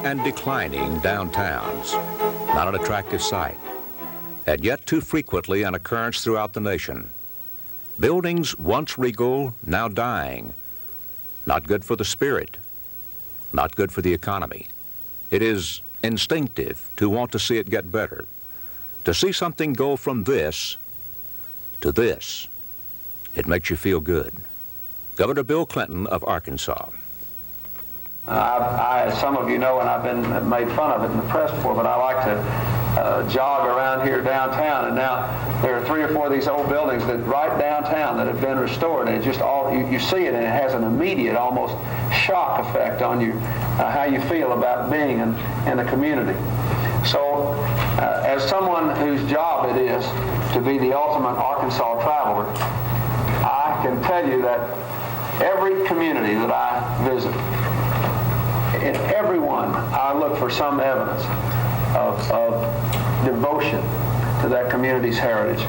and declining downtowns, not an attractive sight, and yet too frequently an occurrence throughout the nation. Buildings once regal, now dying. Not good for the spirit, not good for the economy. It is instinctive to want to see it get better, to see something go from this to this. It makes you feel good. Governor Bill Clinton of Arkansas. As some of you know, and I've been made fun of it in the press before, but I like to jog around here downtown, and now there are 3 or 4 of these old buildings that right downtown that have been restored, and it just all you see it, and it has an immediate, almost shock effect on you, how you feel about being in the community. So, as someone whose job it is to be the ultimate Arkansas traveler, I can tell you that every community that I visit, in every one, I look for some evidence of devotion to that community's heritage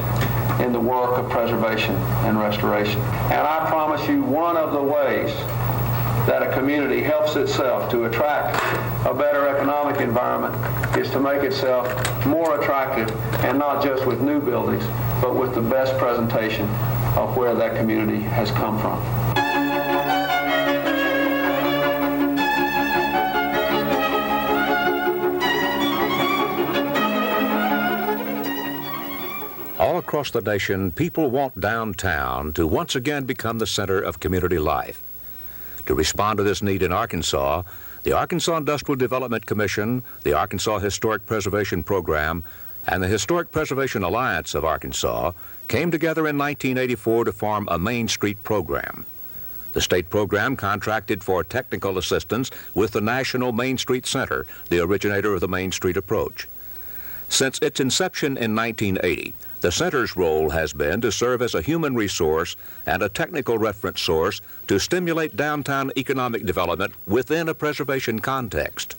in the work of preservation and restoration. And I promise you, one of the ways that a community helps itself to attract a better economic environment is to make itself more attractive, and not just with new buildings, but with the best presentation of where that community has come from. All across the nation, people want downtown to once again become the center of community life. To respond to this need in Arkansas, the Arkansas Industrial Development Commission, the Arkansas Historic Preservation Program, and the Historic Preservation Alliance of Arkansas came together in 1984 to form a Main Street program. The state program contracted for technical assistance with the National Main Street Center, the originator of the Main Street approach. Since its inception in 1980, the center's role has been to serve as a human resource and a technical reference source to stimulate downtown economic development within a preservation context.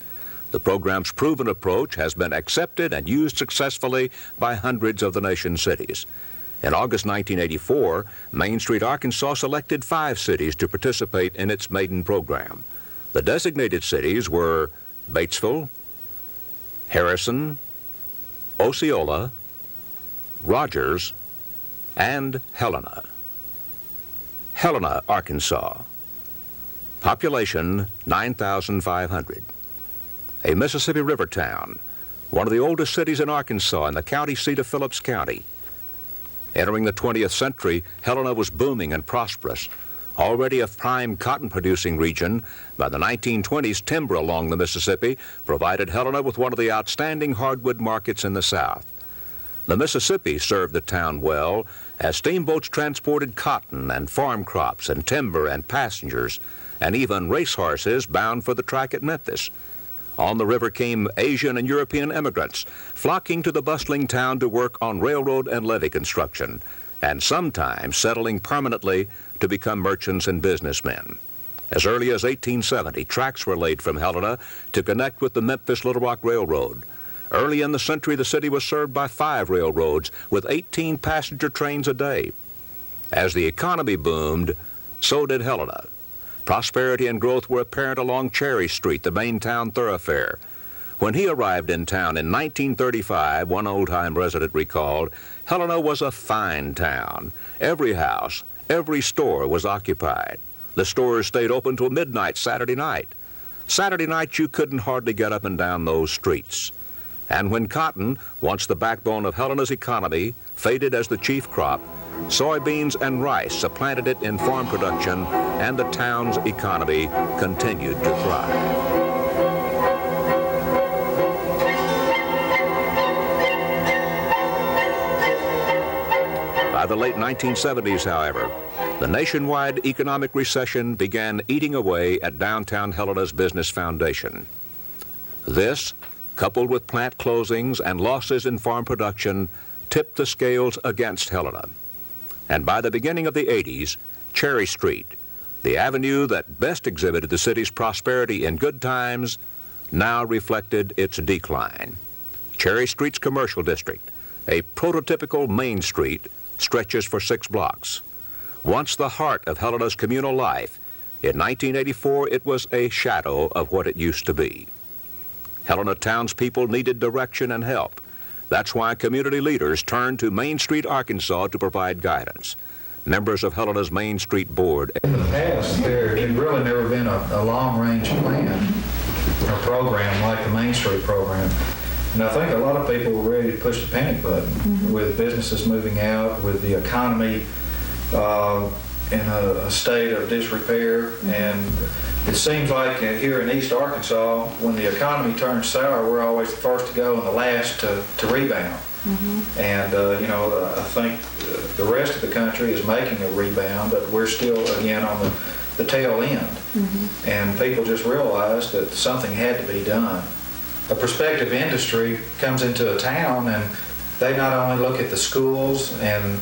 The program's proven approach has been accepted and used successfully by hundreds of the nation's cities. In August 1984, Main Street, Arkansas selected 5 cities to participate in its maiden program. The designated cities were Batesville, Harrison, Osceola, Rogers, and Helena. Helena, Arkansas. Population 9,500. A Mississippi River town, one of the oldest cities in Arkansas and the county seat of Phillips County. Entering the 20th century, Helena was booming and prosperous. Already a prime cotton-producing region, by the 1920s, timber along the Mississippi provided Helena with one of the outstanding hardwood markets in the South. The Mississippi served the town well as steamboats transported cotton and farm crops and timber and passengers, and even racehorses bound for the track at Memphis. On the river came Asian and European immigrants, flocking to the bustling town to work on railroad and levee construction, and sometimes settling permanently to become merchants and businessmen. As early as 1870, tracks were laid from Helena to connect with the Memphis-Little Rock Railroad. Early in the century, the city was served by 5 railroads with 18 passenger trains a day. As the economy boomed, so did Helena. Prosperity and growth were apparent along Cherry Street, the main town thoroughfare. When he arrived in town in 1935, one old-time resident recalled, Helena was a fine town. Every house, every store was occupied. The stores stayed open till midnight Saturday night. Saturday night, you couldn't hardly get up and down those streets. And when cotton, once the backbone of Helena's economy, faded as the chief crop, soybeans and rice supplanted it in farm production, and the town's economy continued to thrive. By the late 1970s, however, the nationwide economic recession began eating away at downtown Helena's business foundation. This, coupled with plant closings and losses in farm production, tipped the scales against Helena. And by the beginning of the 80s, Cherry Street, the avenue that best exhibited the city's prosperity in good times, now reflected its decline. Cherry Street's commercial district, a prototypical Main Street, stretches for 6 blocks. Once the heart of Helena's communal life, in 1984 it was a shadow of what it used to be. Helena townspeople needed direction and help. That's why community leaders turned to Main Street, Arkansas to provide guidance. Members of Helena's Main Street Board. In the past, there had really never been a long-range plan or program like the Main Street program. And I think a lot of people were ready to push the panic button with businesses moving out, with the economy in a state of disrepair. And it seems like here in East Arkansas, when the economy turns sour, we're always the first to go and the last to rebound. And, I think the rest of the country is making a rebound, but we're still, again, on the tail end. And people just realized that something had to be done. A prospective industry comes into a town and they not only look at the schools and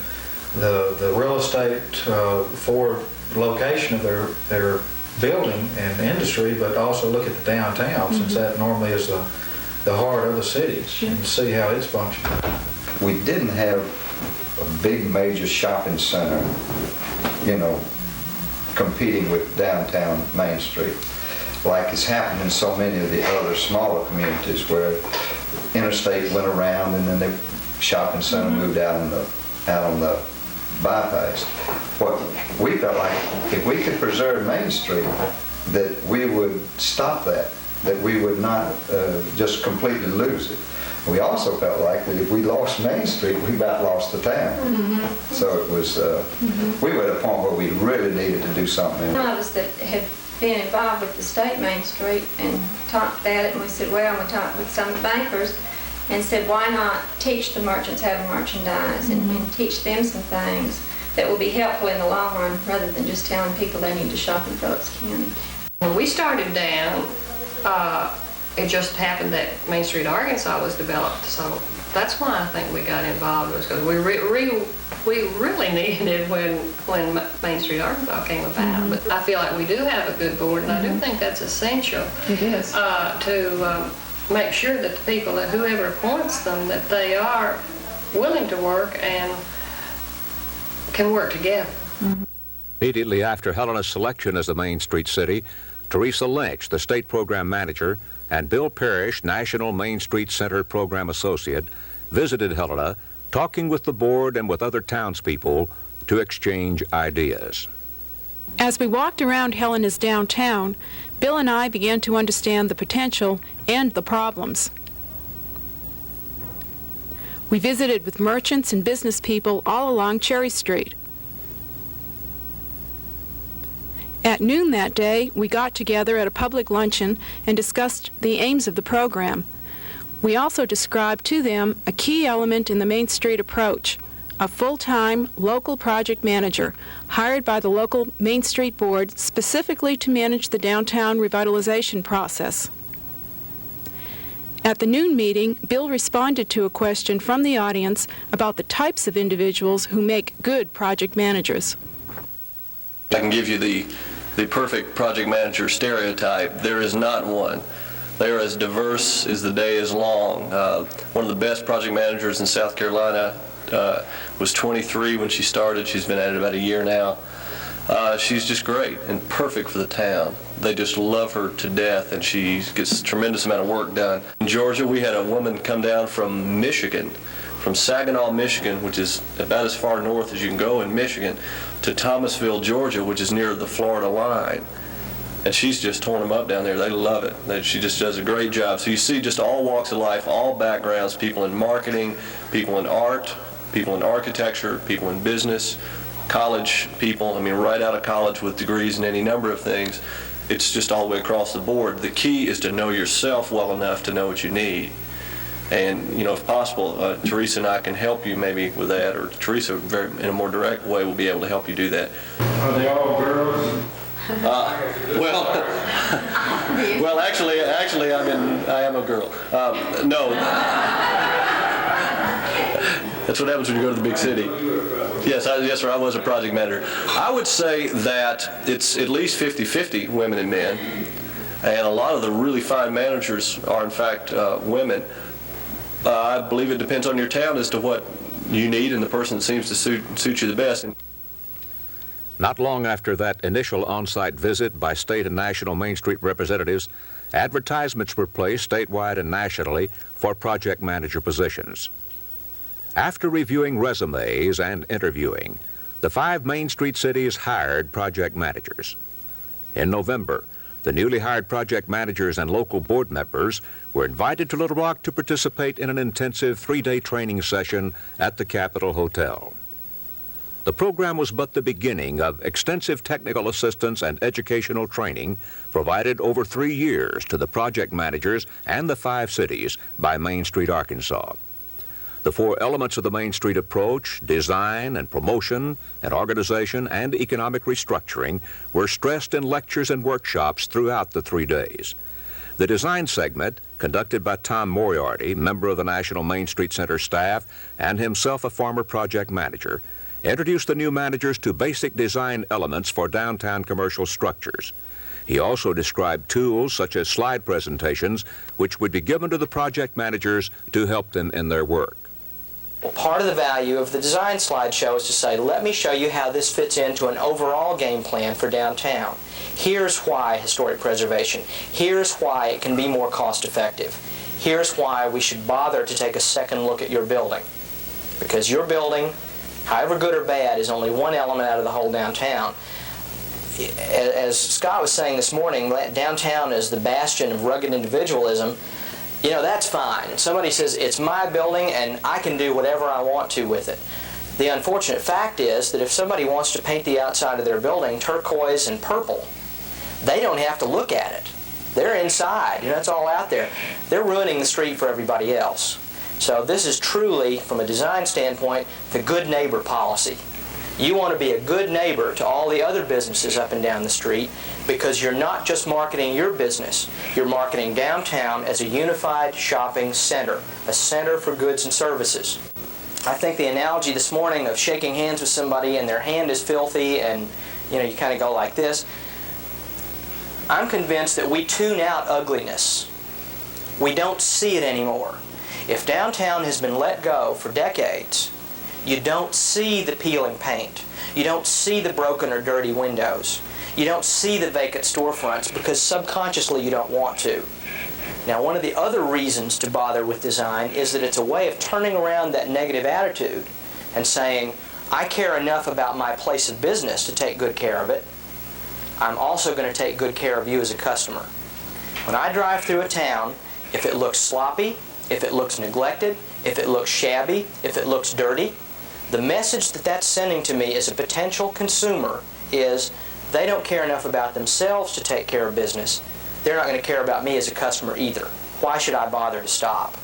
the real estate for location of their building and industry, but also look at the downtown, since that normally is the heart of the city, and see how it's functioning. We didn't have a big major shopping center, competing with downtown Main Street, like it's happened in so many of the other smaller communities where interstate went around and then the shopping center moved out on the bypass. What we felt like, if we could preserve Main Street, that we would stop that we would not just completely lose it. We also felt like that if we lost Main Street, we about lost the town. So it was, we were at a point where we really needed to do something. One of us that had been involved with the state Main Street and talked about it, and we said, well, we talked with some of the bankers and said, why not teach the merchants how to merchandise and teach them some things that will be helpful in the long run, rather than just telling people they need to shop in Phillips County. When we started down, it just happened that Main Street, Arkansas was developed, so that's why I think we got involved, was because we really needed it when Main Street, Arkansas came about. But I feel like we do have a good board, and I do think that's essential. It is. To make sure that the people, that whoever appoints them, that they are willing to work and can work together. Immediately after Helena's selection as the Main Street city, Teresa Lynch, the state program manager, and Bill Parrish, National Main Street Center program associate, visited Helena, talking with the board and with other townspeople to exchange ideas. As we walked around Helena's downtown, Bill and I began to understand the potential and the problems. We visited with merchants and business people all along Cherry Street. At noon that day, we got together at a public luncheon and discussed the aims of the program. We also described to them a key element in the Main Street approach, a full-time local project manager hired by the local Main Street Board specifically to manage the downtown revitalization process. At the noon meeting, Bill responded to a question from the audience about the types of individuals who make good project managers. I can give you the perfect project manager stereotype. There is not one. They are as diverse as the day is long. One of the best project managers in South Carolina was 23 when she started. She's been at it about a year now. She's just great and perfect for the town. They just love her to death, and she gets a tremendous amount of work done. In Georgia, we had a woman come down from Michigan, from Saginaw, Michigan, which is about as far north as you can go in Michigan, to Thomasville, Georgia, which is near the Florida line. And she's just torn them up down there. They love it. She just does a great job. So you see just all walks of life, all backgrounds, people in marketing, people in art, people in architecture, people in business, college people, right out of college with degrees in any number of things. It's just all the way across the board. The key is to know yourself well enough to know what you need. And, if possible, Teresa and I can help you maybe with that, or Teresa in a more direct way will be able to help you do that. Are they all girls? Well, actually, I am a girl. No. That's what happens when you go to the big city. Yes, sir, I was a project manager. I would say that it's at least 50-50 women and men. And a lot of the really fine managers are, in fact, women. I believe it depends on your town as to what you need and the person that seems to suit you the best. Not long after that initial on-site visit by state and national Main Street representatives, advertisements were placed statewide and nationally for project manager positions. After reviewing resumes and interviewing, the 5 Main Street cities hired project managers. In November, the newly hired project managers and local board members were invited to Little Rock to participate in an intensive 3-day training session at the Capitol Hotel. The program was but the beginning of extensive technical assistance and educational training provided over 3 years to the project managers and the 5 cities by Main Street, Arkansas. The 4 elements of the Main Street approach, design and promotion and organization and economic restructuring, were stressed in lectures and workshops throughout the 3 days. The design segment, conducted by Tom Moriarty, member of the National Main Street Center staff and himself a former project manager, introduced the new managers to basic design elements for downtown commercial structures. He also described tools such as slide presentations, which would be given to the project managers to help them in their work. Well, part of the value of the design slideshow is to say, let me show you how this fits into an overall game plan for downtown. Here's why historic preservation. Here's why it can be more cost effective. Here's why we should bother to take a second look at your building. Because your building, however good or bad, is only one element out of the whole downtown. As Scott was saying this morning, downtown is the bastion of rugged individualism. You know, that's fine. And somebody says, it's my building and I can do whatever I want to with it. The unfortunate fact is that if somebody wants to paint the outside of their building turquoise and purple, they don't have to look at it. They're inside. You know, it's all out there. They're ruining the street for everybody else. So this is truly, from a design standpoint, the good neighbor policy. You want to be a good neighbor to all the other businesses up and down the street because you're not just marketing your business, you're marketing downtown as a unified shopping center, a center for goods and services. I think the analogy this morning of shaking hands with somebody and their hand is filthy and you kind of go like this, I'm convinced that we tune out ugliness. We don't see it anymore. If downtown has been let go for decades, you don't see the peeling paint. You don't see the broken or dirty windows. You don't see the vacant storefronts because subconsciously you don't want to. Now, one of the other reasons to bother with design is that it's a way of turning around that negative attitude and saying, I care enough about my place of business to take good care of it. I'm also going to take good care of you as a customer. When I drive through a town, if it looks sloppy, if it looks neglected, if it looks shabby, if it looks dirty, the message that that's sending to me as a potential consumer is they don't care enough about themselves to take care of business. They're not going to care about me as a customer either. Why should I bother to stop?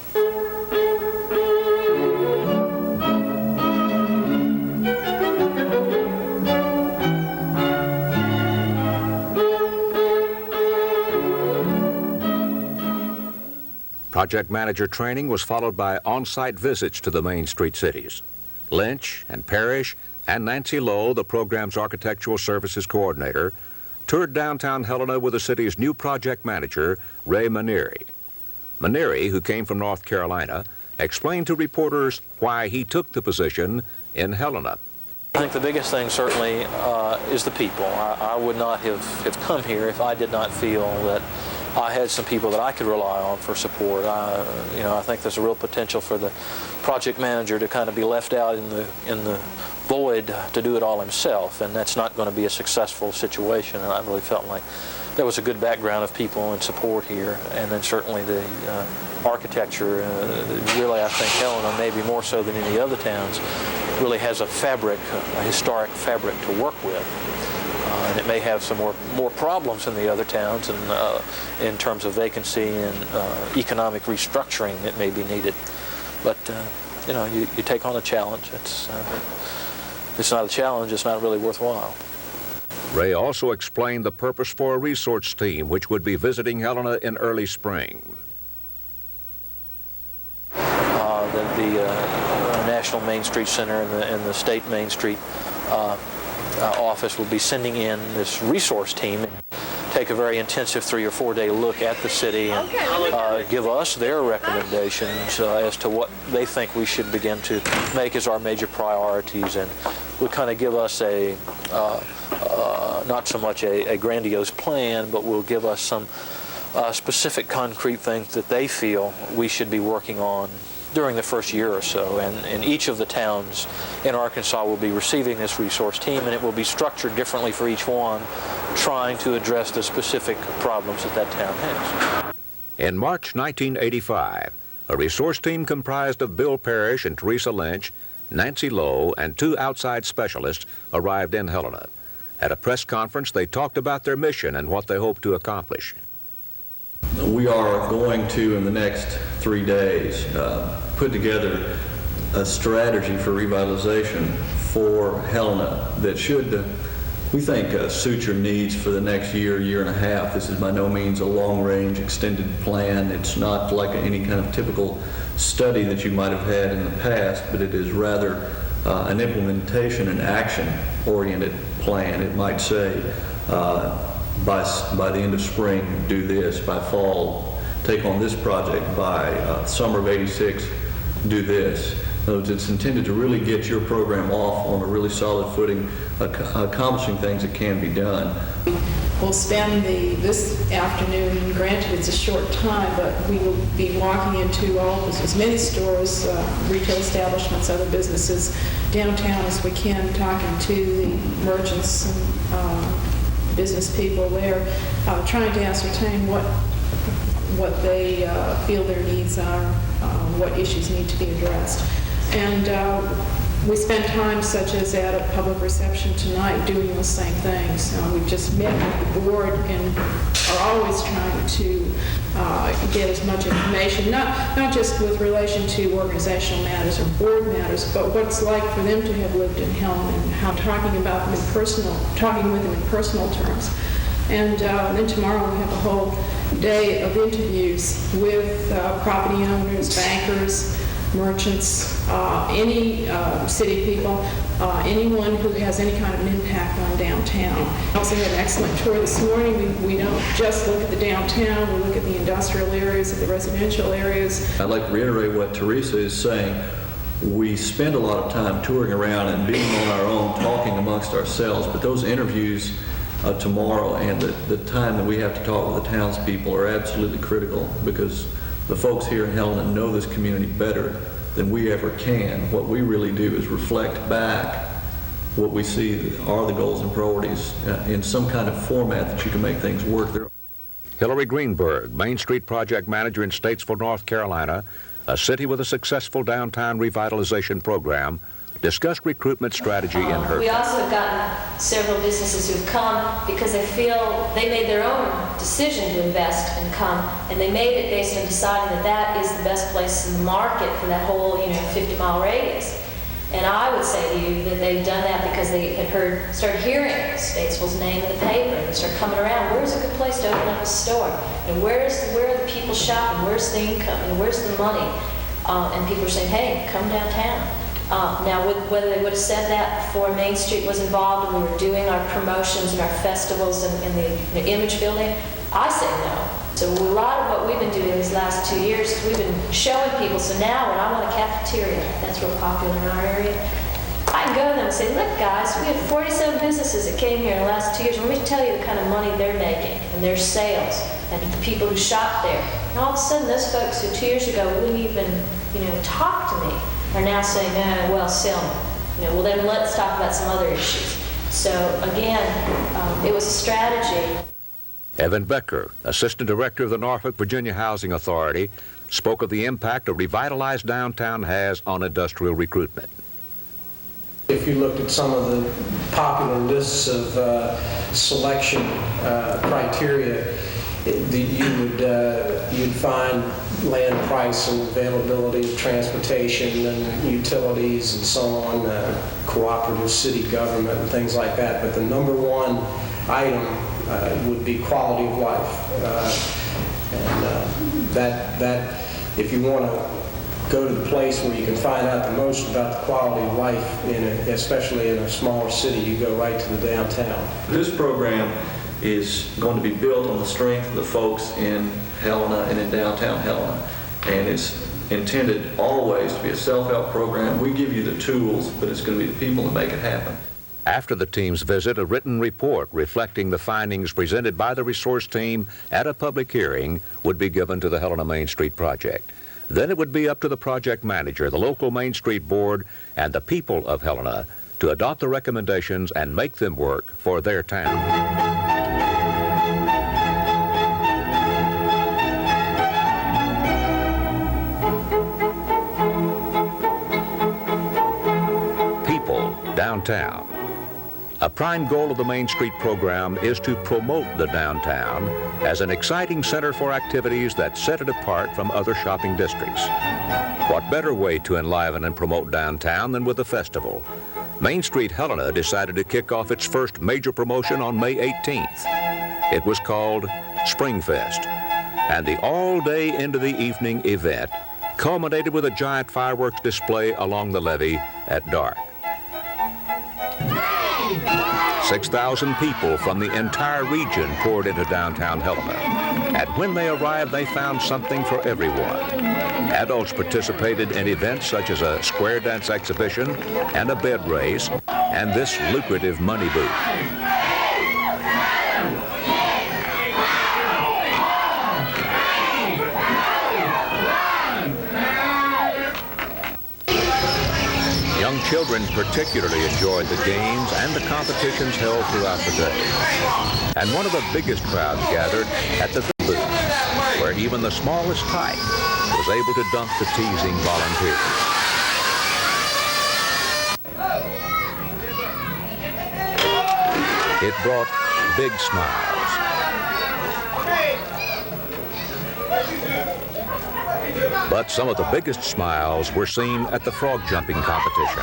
Project manager training was followed by on-site visits to the Main Street cities. Lynch and Parrish and Nancy Lowe, the program's architectural services coordinator, toured downtown Helena with the city's new project manager, Ray Manieri. Manieri, who came from North Carolina, explained to reporters why he took the position in Helena. I think the biggest thing certainly is the people. I would not have come here if I did not feel that I had some people that I could rely on for support. I think there's a real potential for the project manager to kind of be left out in the void to do it all himself, and that's not going to be a successful situation. And I really felt like there was a good background of people and support here, and then certainly the architecture. Really, I think Helena, maybe more so than any other towns, really has a fabric, a historic fabric to work with. And it may have some more problems than the other towns, and in terms of vacancy and economic restructuring that may be needed. But you take on a challenge. It's not a challenge. It's not really worthwhile. Ray also explained the purpose for a resource team, which would be visiting Helena in early spring. The National Main Street Center and the State Main Street office will be sending in this resource team and take a very intensive 3 or 4 day look at the city and give us their recommendations as to what they think we should begin to make as our major priorities, and would kind of give us a not so much a grandiose plan, but will give us some specific concrete things that they feel we should be working on during the first year or so. And each of the towns in Arkansas will be receiving this resource team, and it will be structured differently for each one, trying to address the specific problems that town has. In March 1985, a resource team comprised of Bill Parrish and Teresa Lynch, Nancy Lowe, and 2 outside specialists arrived in Helena. At a press conference, they talked about their mission and what they hope to accomplish. We are going to, in the next 3 days, put together a strategy for revitalization for Helena that should, we think, suit your needs for the next year, year and a half. This is by no means a long-range extended plan. It's not like any kind of typical study that you might have had in the past, but it is rather an implementation and action-oriented plan. It might say, by the end of spring, do this. By fall, take on this project. By summer of '86, do this. In other words, it's intended to really get your program off on a really solid footing, accomplishing things that can be done. We'll spend this afternoon, granted it's a short time, but we will be walking into as many stores, retail establishments, other businesses downtown as we can, talking to the merchants and business people there, trying to ascertain what they feel their needs are, what issues need to be addressed. And we spend time, such as at a public reception tonight, doing those same things. We've just met with the board and are always trying to get as much information, not just with relation to organizational matters or board matters, but what it's like for them to have lived in Helena and how talking with them in personal terms. And then tomorrow we have a whole day of interviews with property owners, bankers, merchants, any city people, anyone who has any kind of an impact on downtown. We also had an excellent tour this morning. We don't just look at the downtown, we look at the industrial areas, at the residential areas. I'd like to reiterate what Teresa is saying. We spend a lot of time touring around and being on our own, talking amongst ourselves, but those interviews tomorrow and the time that we have to talk with the townspeople are absolutely critical, because the folks here in Helena know this community better than we ever can. What we really do is reflect back what we see are the goals and priorities in some kind of format that you can make things work there. Hillary Greenberg, Main Street Project Manager in Statesville, North Carolina, a city with a successful downtown revitalization program, discussed recruitment strategy in her. We also have gotten several businesses who've come because they feel they made their own decision to invest and come, and they made it based on deciding that is the best place in the market for that whole 50-mile radius. And I would say to you that they've done that because they had started hearing Statesville's name in the paper, and they started coming around. Where's a good place to open up a store? And where are the people shopping? Where's the income? And where's the money? And people are saying, hey, come downtown. Now, whether they would have said that before Main Street was involved and we were doing our promotions and our festivals and the image building, I say no. So a lot of what we've been doing these last 2 years is we've been showing people. So now when I want a cafeteria, that's real popular in our area, I can go to them and say, look guys, we have 47 businesses that came here in the last 2 years. Let me tell you the kind of money they're making and their sales and the people who shop there. And all of a sudden those folks who 2 years ago wouldn't even talk to me are now saying, well, sell me. Well, then let's talk about some other issues. So again, it was a strategy. Evan Becker, Assistant Director of the Norfolk, Virginia Housing Authority, spoke of the impact a revitalized downtown has on industrial recruitment. If you looked at some of the popular lists of selection criteria, you'd find land price and availability of transportation and utilities and so on, cooperative city government and things like that. But the number one item would be quality of life. That if you want to go to the place where you can find out the most about the quality of life, especially in a smaller city, you go right to the downtown. This program is going to be built on the strength of the folks in Helena and in downtown Helena, and it's intended always to be a self-help program. We give you the tools, but it's going to be the people that make it happen. After the team's visit, a written report reflecting the findings presented by the resource team at a public hearing would be given to the Helena Main Street project. Then it would be up to the project manager, the local Main Street board, and the people of Helena to adopt the recommendations and make them work for their town. Downtown. A prime goal of the Main Street program is to promote the downtown as an exciting center for activities that set it apart from other shopping districts. What better way to enliven and promote downtown than with a festival? Main Street Helena decided to kick off its first major promotion on May 18th. It was called Springfest, and the all-day into the evening event culminated with a giant fireworks display along the levee at dark. 6,000 people from the entire region poured into downtown Helena. And when they arrived, they found something for everyone. Adults participated in events such as a square dance exhibition and a bed race and this lucrative money booth. Young children particularly enjoyed the games and the competitions held throughout the day. And one of the biggest crowds gathered at the booth, where even the smallest tyke was able to dunk the teasing volunteers. It brought big smiles. But some of the biggest smiles were seen at the frog jumping competition.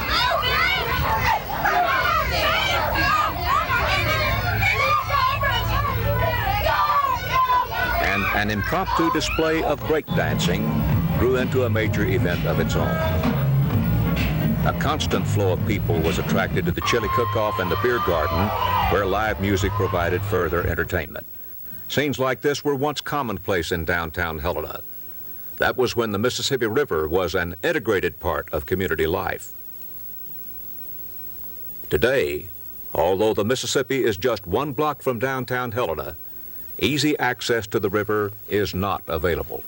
And an impromptu display of breakdancing grew into a major event of its own. A constant flow of people was attracted to the chili cook-off and the beer garden, where live music provided further entertainment. Scenes like this were once commonplace in downtown Helena. That was when the Mississippi River was an integrated part of community life. Today, although the Mississippi is just 1 block from downtown Helena, easy access to the river is not available.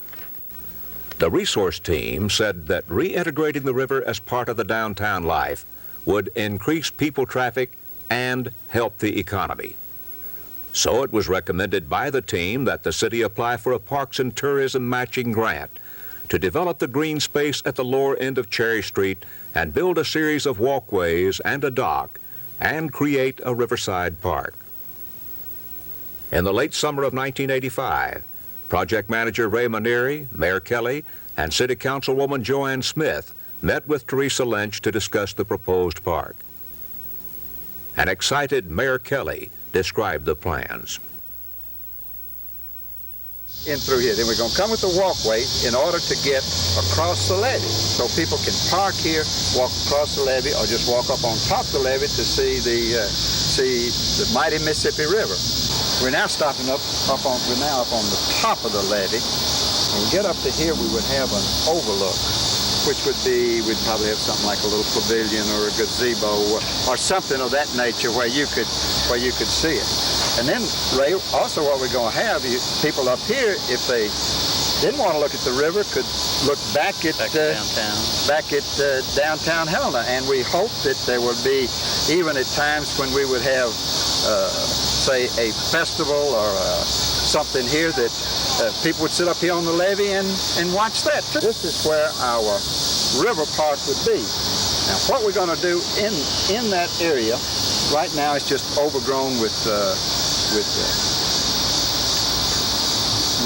The resource team said that reintegrating the river as part of the downtown life would increase people traffic and help the economy. So it was recommended by the team that the city apply for a Parks and Tourism matching grant to develop the green space at the lower end of Cherry Street and build a series of walkways and a dock and create a riverside park. In the late summer of 1985, project manager Ray Manieri, Mayor Kelly, and City Councilwoman Joanne Smith met with Teresa Lynch to discuss the proposed park. An excited Mayor Kelly described the plans. In through here. Then we're going to come with the walkway in order to get across the levee. So people can park here, walk across the levee, or just walk up on top of the levee to see the mighty Mississippi River. We're now we're now up on the top of the levee. When we get up to here, we would have an overlook, which would be, we'd probably have something like a little pavilion or a gazebo or something of that nature where you could see it. And then, Ray, also what we're going to have, people up here, if they didn't want to look at the river, could look back at downtown Helena. And we hope that there will be, even at times when we would have, say, a festival or something here, that people would sit up here on the levee and watch that. This is where our river park would be. Now, what we're going to do in that area right now is just overgrown with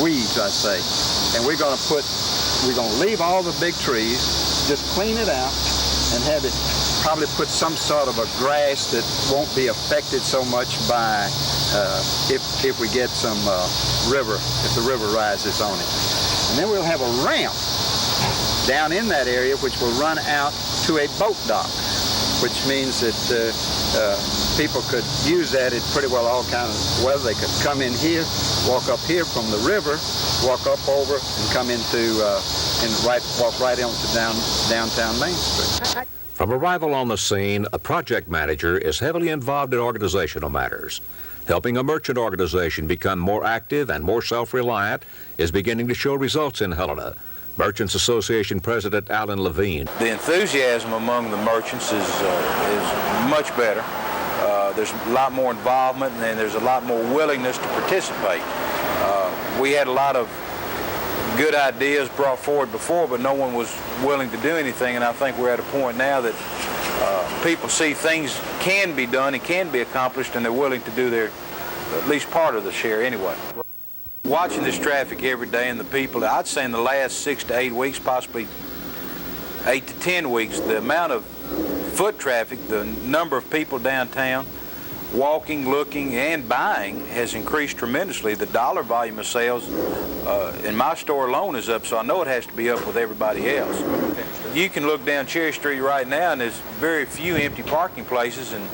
weeds, I say. And we're going to leave all the big trees, just clean it out, and have it probably put some sort of a grass that won't be affected so much by if we get some if the river rises on it. And then we'll have a ramp down in that area which will run out to a boat dock, which means that people could use that in pretty well all kinds of weather. They could come in here, walk up here from the river, walk up over, and come into walk right onto downtown Main Street. From arrival on the scene, a project manager is heavily involved in organizational matters. Helping a merchant organization become more active and more self-reliant is beginning to show results in Helena. Merchants Association President Alan Levine. The enthusiasm among the merchants is much better. There's a lot more involvement, and there's a lot more willingness to participate. We had a lot of good ideas brought forward before, but no one was willing to do anything, and I think we're at a point now that people see things can be done and can be accomplished, and they're willing to do their at least part of the share anyway. Watching this traffic every day and the people, I'd say in the last 6 to 8 weeks, possibly 8 to 10 weeks, the amount of foot traffic, the number of people downtown walking, looking, and buying has increased tremendously. The dollar volume of sales in my store alone is up, so I know it has to be up with everybody else. You can look down Cherry Street right now, and there's very few empty parking places, and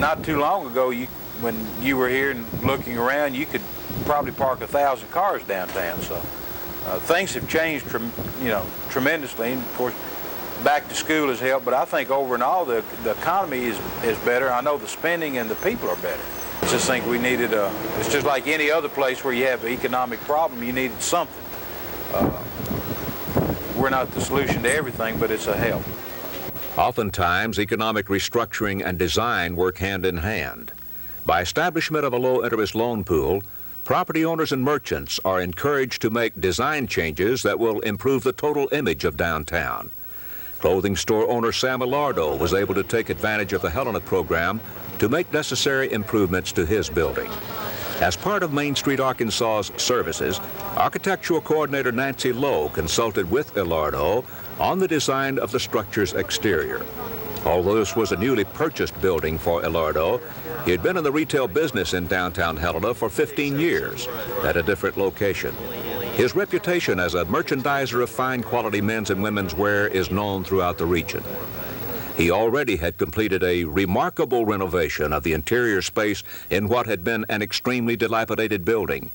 not too long ago, when you were here and looking around, you could probably park 1,000 cars downtown. So things have changed, tremendously. And of course, back to school has helped, but I think over and all the economy is better. I know the spending and the people are better. I just think we needed it's just like any other place where you have an economic problem, you needed something. We're not the solution to everything, but it's a help. Oftentimes, economic restructuring and design work hand in hand. By establishment of a low-interest loan pool, property owners and merchants are encouraged to make design changes that will improve the total image of downtown. Clothing store owner Sam Ilardo was able to take advantage of the Helena program to make necessary improvements to his building. As part of Main Street Arkansas's services, architectural coordinator Nancy Lowe consulted with Ilardo on the design of the structure's exterior. Although this was a newly purchased building for Ilardo, he had been in the retail business in downtown Helena for 15 years at a different location. His reputation as a merchandiser of fine quality men's and women's wear is known throughout the region. He already had completed a remarkable renovation of the interior space in what had been an extremely dilapidated building.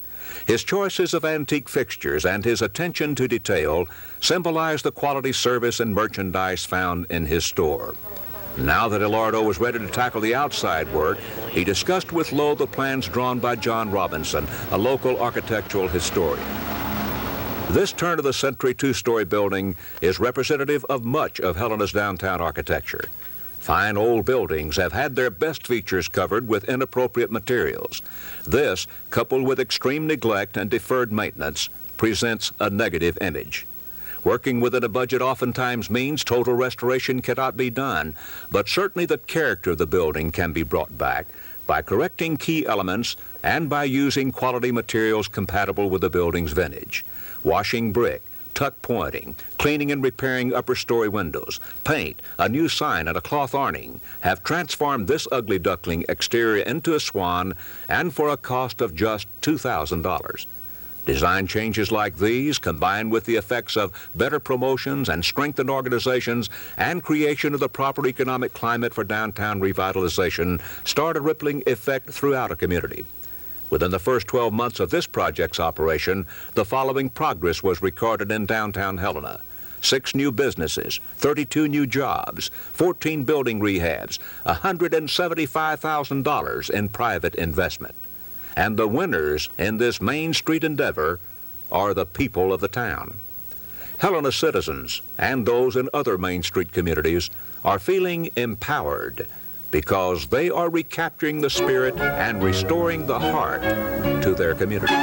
His choices of antique fixtures and his attention to detail symbolize the quality service and merchandise found in his store. Now that Ilardo was ready to tackle the outside work, he discussed with Lowe the plans drawn by John Robinson, a local architectural historian. This turn-of-the-century two-story building is representative of much of Helena's downtown architecture. Fine old buildings have had their best features covered with inappropriate materials. This, coupled with extreme neglect and deferred maintenance, presents a negative image. Working within a budget oftentimes means total restoration cannot be done, but certainly the character of the building can be brought back by correcting key elements and by using quality materials compatible with the building's vintage. Washing brick, tuck pointing, cleaning and repairing upper story windows, paint, a new sign, and a cloth awning have transformed this ugly duckling exterior into a swan, and for a cost of just $2,000. Design changes like these, combined with the effects of better promotions and strengthened organizations and creation of the proper economic climate for downtown revitalization, start a rippling effect throughout a community. Within the first 12 months of this project's operation, the following progress was recorded in downtown Helena. 6 new businesses, 32 new jobs, 14 building rehabs, $175,000 in private investment. And the winners in this Main Street endeavor are the people of the town. Helena citizens and those in other Main Street communities are feeling empowered because they are recapturing the spirit and restoring the heart to their community.